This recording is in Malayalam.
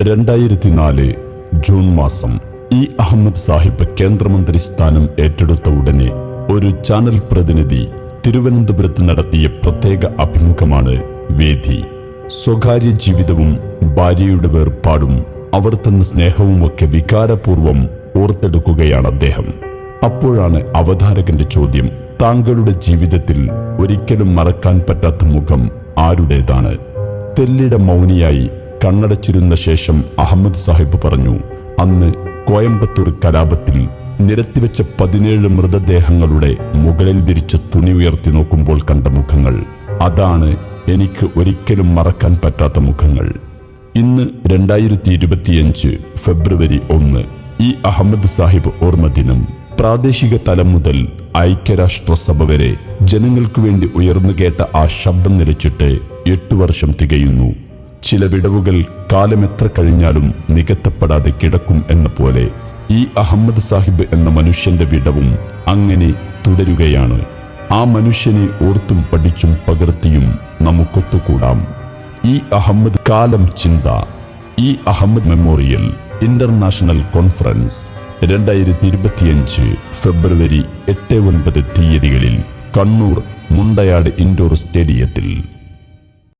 2004 ജൂൺ മാസം അഹമ്മദ് സാഹിബ് കേന്ദ്രമന്ത്രി സ്ഥാനം ഏറ്റെടുത്ത ഉടനെ ഒരു ചാനൽ പ്രതിനിധി തിരുവനന്തപുരത്ത് നടത്തിയ പ്രത്യേക അഭിമുഖമാണ് വേദി. സ്വകാര്യ ജീവിതവും ഭാര്യയുടെ വേർപാടും അവർ തന്ന സ്നേഹവുമൊക്കെ വികാരപൂർവം ഓർത്തെടുക്കുകയാണ് അദ്ദേഹം. അപ്പോഴാണ് അവതാരകന്റെ ചോദ്യം, താങ്കളുടെ ജീവിതത്തിൽ ഒരിക്കലും മറക്കാൻ പറ്റാത്ത മുഖം ആരുടേതാണ്? തെല്ലിട മൗനിയായി കണ്ണടച്ചിരുന്ന ശേഷം അഹമ്മദ് സാഹിബ് പറഞ്ഞു, അന്ന് കോയമ്പത്തൂർ കലാപത്തിൽ നിരത്തിവെച്ച 17 മൃതദേഹങ്ങളുടെ മുകളിൽ വിരിച്ച തുണി ഉയർത്തി നോക്കുമ്പോൾ കണ്ട മുഖങ്ങൾ. അതാണ് എനിക്ക് ഒരിക്കലും മറക്കാൻ പറ്റാത്ത മുഖങ്ങൾ. ഇന്ന് 2025 ഫെബ്രുവരി 1 അഹമ്മദ് സാഹിബ് ഓർമ്മ ദിനം. പ്രാദേശിക തലം മുതൽ ഐക്യരാഷ്ട്രസഭ വരെ ജനങ്ങൾക്കു വേണ്ടി ഉയർന്നു കേട്ട ആ ശബ്ദം നിലച്ചിട്ട് 8 വർഷം തികയുന്നു. ചില വിടവുകൾ കാലമെത്ര കഴിഞ്ഞാലും നികത്തപ്പെടാതെ കിടക്കും എന്ന പോലെ അഹമ്മദ് സാഹിബ് എന്ന മനുഷ്യന്റെ വിടവും അങ്ങനെ തുടരുകയാണ്. ആ മനുഷ്യനെ ഓർത്തും പഠിച്ചും പകർത്തിയും നമുക്കൊത്തുകൂടാം. അഹമ്മദ് കാലം ചിന്ത. അഹമ്മദ് മെമ്മോറിയൽ ഇന്റർനാഷണൽ കോൺഫറൻസ് 2025 ഫെബ്രുവരി 8-9 തീയതികളിൽ കണ്ണൂർ മുണ്ടയാട് ഇൻഡോർ സ്റ്റേഡിയത്തിൽ.